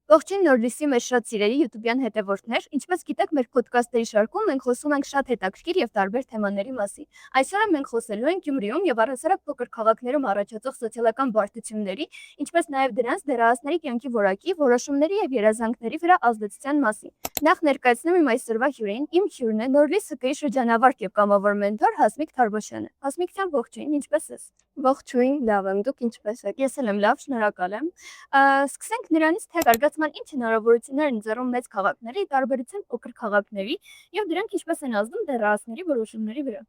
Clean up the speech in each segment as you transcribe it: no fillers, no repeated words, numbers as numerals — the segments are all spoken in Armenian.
Ողջույն Նորլիսի մեր շատ սիրելի YouTube-յան հետևորդներ, ինչպես գիտեք, մեր ոդկասթերի շարքում մենք խոսում ենք շատ հետաքրքիր եւ տարբեր թեմաների մասին։ Այսօր մենք խոսելու ենք Գյումրիում եւ առհասարակ փոքր քաղաքներում առաջացող սոցիալական բարդությունների, ինչպես նաեւ դրանց դեռահասների կյանքի որակի, որոշումների եւ երազանքների վրա ազդեցության մասին։ Նախ ներկայացնեմ իմ այսօրվա հյուրին։ Իմ հյուրն է Նորլիս ՀԿ-ի շրջանավարտ եւ կամավոր մենթոր Հասմիկ Թարբոշյանը։ Հասմիկ ջան, ողջույն, ինչպե՞ս ես։ Ողջույն, լավ եմ, դուք ինչպե՞ս եք։ Ես էլ եմ լավ, շնորհակալ եմ։ Սկսենք նրանից, թե զարգացման ինչ հնարավորություններ են ծառում մեծ քաղաքների, ի տարբերություն փոքր քաղաքների, եւ դրանք ինչպես են ազդում դեռահասների որոշումների վրա։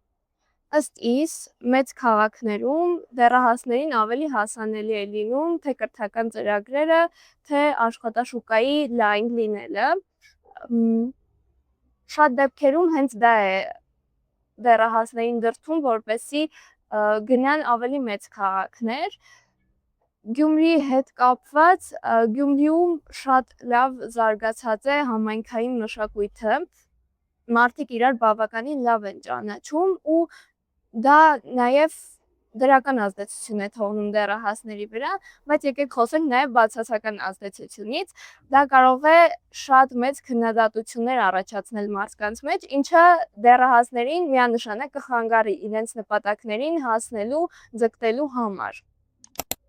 Ըստ իս, մեծ քաղաքներում դեռահասներին ավելի հասանելի է լինում թե կրթական ծրագրերը, թե աշխատաշուկայի լայն լինելը։ Շատ դեպքերում հենց դա է դեռահասներին դրդում, որպեսզի գնան ավելի մեծ քաղաքներ։ Գյումրիի հետ կապված Գյումրիում շատ լավ զարգացած է համայնքային մշակույթը, մարդիկ իրար բավականին լավ են ճանաչում ու դա նաև դրական ազդեցություն է թողնում դեռահասների վրա, բայց եկեք խոսենք նաև բացասական ազդեցությունից։ Դա կարող է շատ մեծ քննադատություններ առաջացնել մարդկանց մեջ, ինչը դեռահասներին միանշանակ կխանգարի իրենց նպատակներին հասնելու, ձգտելու համար։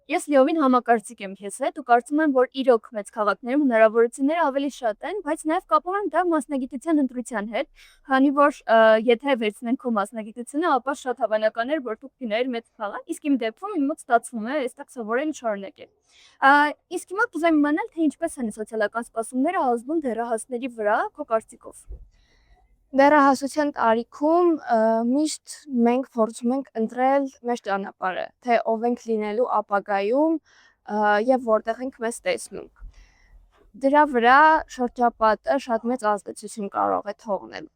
Ես լիովին համակարծիք եմ քեզ հետ ու կարծում եմ, որ իրոք մեծ քաղաքներում հնարավորությունները ավելի շատ են, բայց նաև կապում եմ դա մասնագիտության ընտրության հետ, քանի որ եթե վերցնենք քո մասնագիտությունը, ապա շատ հավանական է, որ դու կգնայիր մեծ քաղաք, իսկ իմ դեպքում իմ մոտ ստացվում է այստեղ սովորել շարունակել։ Իսկ հիմա կուզեմ իմանալ, թե ինչպես են սոցիալական սպասումները ազդում դեռահասների վրա, քո կարծիքով։ Դեռահասության տարիքում միշտ մենք փորձում ենք ընտրել մեր ճանապարհը, թե ով ենք լինելու ապագայում եւ որտեղ ենք մեզ տեսնում։ Դրա վրա շրջապատը շատ մեծ ազդեցություն կարող է թողնել։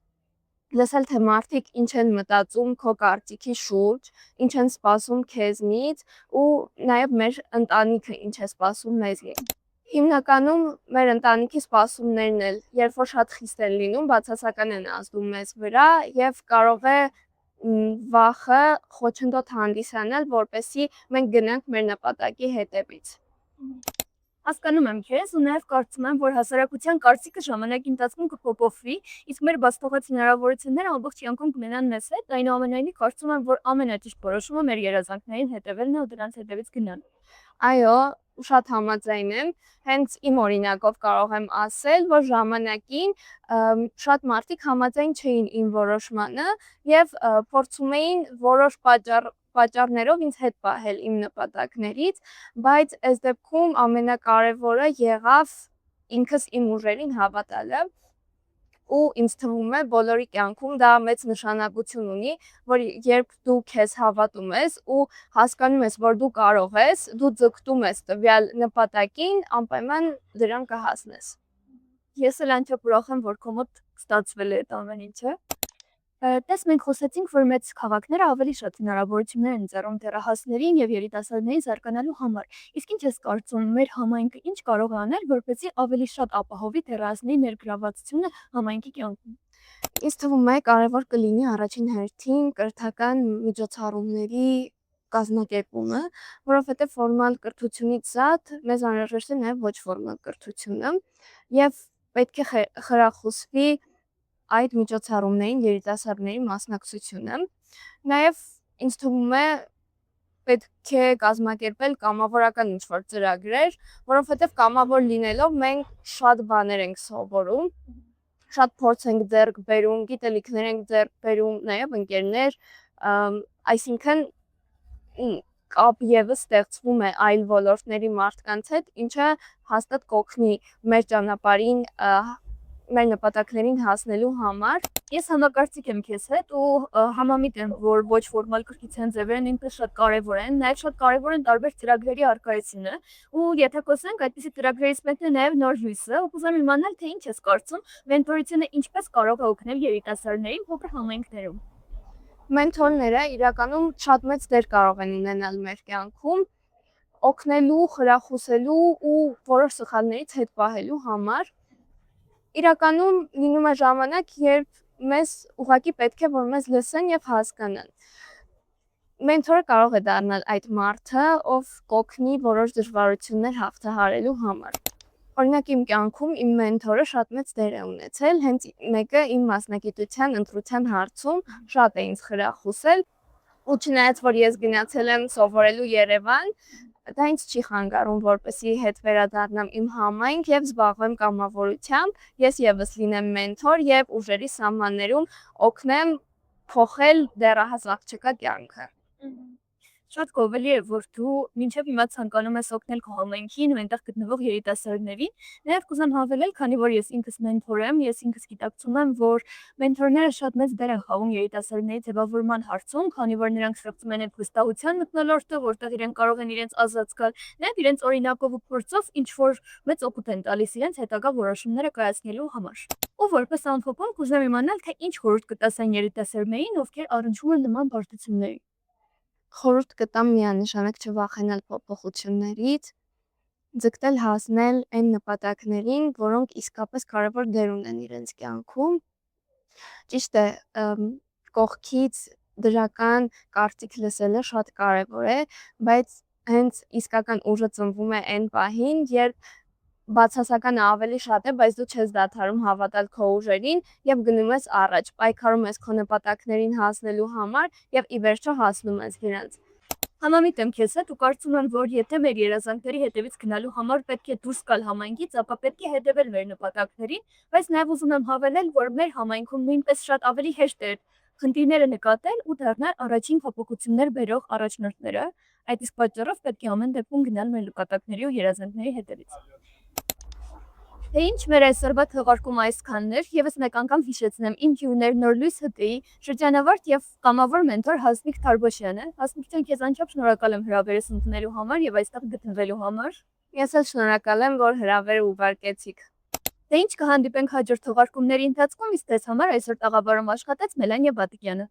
Լսել թե մարդիկ ինչ են մտածում քո կարծիքի շուրջ, ինչ են սպասում քեզնից ու նաեւ մեր ընտանիքը ինչ է սպասում մեզնից։ Հիմնականում մեր ընտանիքի սպասումներն էլ, երբ որ շատ խիստ են լինում, բացասական են ազդում մեզ վրա եւ կարող է վախը խոչընդոտ հանդիսանալ, որպեսզի մենք գնանք մեր նպատակի հետևից։ Հասկանում եմ քեզ ու նաև կարծում եմ, որ հասարակության կարծիքը ժամանակի ընթացքում կփոփոխվի, իսկ մեր բաց թողած հնարավորությունները ամբողջ կյանքում կմնան մեզ հետ, այնուամենայնիվ կարծում եմ, որ ամենաճիշտ որոշումը մեր երազանքներին հետևելն է ու դրանց հետևից գնալը։ Այո, շատ համաձայն եմ, հենց իմ օրինակով կարող եմ ասել, որ ժամանակին շատ մարդիկ համաձայն չէին իմ որոշմանը եւ փորձում էին որոշ պատճառներով ինձ հետ պահել իմ նպատակներից, բայց այս դեպքում ամենակարևորը եղավ ինքս իմ ուժերին հավատալը ու ինձ թվում է բոլորի կյանքում դա մեծ նշանակություն ունի, որ երբ դու քեզ հավատում ես ու հասկանում ես, որ դու կարող ես, դու ձգտում ես տվյալ նպատակին, անպայման դրան կհասնես։ Ես էլ անչափ ուրախ եմ, որ քո մոտ ստացվել է այդ ամեն ինչը։ Տես մենք խոսեցինք, որ մեծ քաղաքները ավելի շատ հնարավորություններ են ծառում դեռահասներին եւ երիտասարդներին զարգանալու համար։ Իսկ ինչ ես կարծում, մեր համայնքը ինչ կարող է անել, որպեսզի ավելի շատ ապահովի դեռահասների ներգրավվածությունը համայնքի կյանքում։ Ինձ թվում է կարևոր կլինի առաջին հերթին կրթական միջոցառումների կազմակերպումը, որովհետև ֆորմալ կրթությունից զատ մեզ անհրաժեշտ է նաև ոչ ֆորմալ կրթությունը եւ պետք է խրախուսվի այդ միջոցառումներին երիտասարդների մասնակցությունը։ Նաև ինձ թվում է պետք է կազմակերպել կամավորական ինչ-որ ծրագրեր, որովհետև կամավոր լինելով մենք շատ բաներ ենք սովորում, շատ փորձ ենք ձեռք բերում, գիտելիքներ ենք ձեռք բերում, նաև ընկերներ, այսինքն կապ եւս ստեղծվում է այլ ոլորտների մարդկանց հետ, ինչը հաստատ կօգնի մեր ճանապարհին մեր նպատակներին հասնելու համար։ Ես համակարծիք եմ քեզ հետ ու համամիտ եմ, որ ոչ ֆորմալ կրթության ձևերն ինքնին շատ կարևոր են, նաև շատ կարևոր են տարբեր ծրագրերի առկայությունը, ու եթե խոսենք այդպիսի ծրագրերից մեկն է նաև Նոր լույսը, ու կուզեմ իմանալ, թե ինչ ես կարծում, մենթորությունը ինչպես կարող է օգնել երիտասարդներին փոքր համայնքներում։ Մենթորները իրականում շատ մեծ դեր կարող են ունենալ մեր կյանքում, օգնելու, խրախուսելու ու որոշ սխալներից հետ պահելու համար։ Իրականում լինում է ժամանակ, երբ մեզ ուղղակի պետք է, որ մեզ լսեն եւ հասկանան։ Մենթորը կարող է դառնալ այդ մարդը, ով կօգնի որոշ դժվարություններ հաղթահարելու համար։ Օրինակ իմ կյանքում իմ մենթորը շատ մեծ դեր է ունեցել, հենց մեկը իմ մասնագիտության ընտրության հարցում շատ է ինձ խրախուսել, ու չնայած որ ես գնացել եմ սովորելու Երևան, դա ինձ չի խանգարում, որպեսզի հետ վերադառնամ իմ համայնք եւ զբաղվեմ կամավորությամբ, ես եւս լինեմ մենթոր եւ ուժերի սահմաններում օգնեմ փոխել դեռահաս աղջկա կյանքը։ Շատ գովելի է, որ դու մինչև հիմա ցանկանում ես օգնել քո համայնքին ու այնտեղ գտնվող երիտասարդներին։ Նաև կուզեմ հավելել, քանի որ ես ինքս մենթոր եմ, ես ինքս գիտակցում եմ, որ մենթորները շատ մեծ դեր են խաղում երիտասարդների ձևավորման հարցում, քանի որ նրանք ստեղծում են այդ վստահության մթնոլորտը, որտեղ իրենք կարող են իրենց ազատ զգալ, նաև իրենց օրինակով ու փորձով ինչ որ մեծ օգուտ են տալիս իրենց հետագա որոշումները կայացնելու համար։ Ու որպես անփոփում կուզեմ իմանալ, թե ինչ խորհուրդ կտաս այն երիտասարդներին, ովքեր առնչվում են նման բարդությունների։ Խորհուրդ կտամ միանշանակ չվախենալ փոփոխություններից, ձգտել հասնել այն նպատակներին, որոնք իսկապես կարևոր դեր ունեն իրենց կյանքում։ Ճիշտ է, կողքից դրական կարծիք լսելը շատ կարևոր է, բայց հենց իսկական ուժը ծնվում է այն պահին, երբ բացասականը ավելի շատ է, բայց դու չես դադարում հավատալ քո ուժերին եւ գնում ես առաջ, պայքարում ես քո նպատակներին հասնելու համար եւ ի վերջո հասնում ես դրանց։ Համամիտ եմ քեզ հետ ու կարծում եմ, որ եթե մեր երազանքների հետևից գնալու համար պետք է դուրս գալ համայնքից, ապա պետք է հետևել մեր նպատակներին, բայց նաև ուզում եմ հավելել, որ մեր համայնքում նույնպես շատ ավելի հեշտ է խնդիրները նկատել ու դառնալ առաջին փոփոխություններ բերող առաջնորդները, այդ իսկ պատճառով պետք է ամեն դեպքում գնալ մեր նպատակների ու երազանքների հետևից։ Թե ինչ մեր այսօրվա թողարկումը այսքանն էր, եւս մեկ անգամ հիշեցնեմ իմ հյուրներ Նոր լույս ՀՏ-ի շրջանավարտ եւ կամավոր մենթոր Հասմիկ Թարբոշյանը։ Հասմիկ ջան, քեզ անչափ շնորհակալ եմ հրավերս ընդունելու համար եւ այստեղ գտնվելու համար։ Ես էլ շնորհակալ եմ, որ հրավերը ուղարկեցիք։ Թե ինչ կհանդիպենք հաջորդ թողարկումների ընթացքում, իսկ դες համար այսօր տաղավարում աշխատեց Մելանիա Բատիկյանը։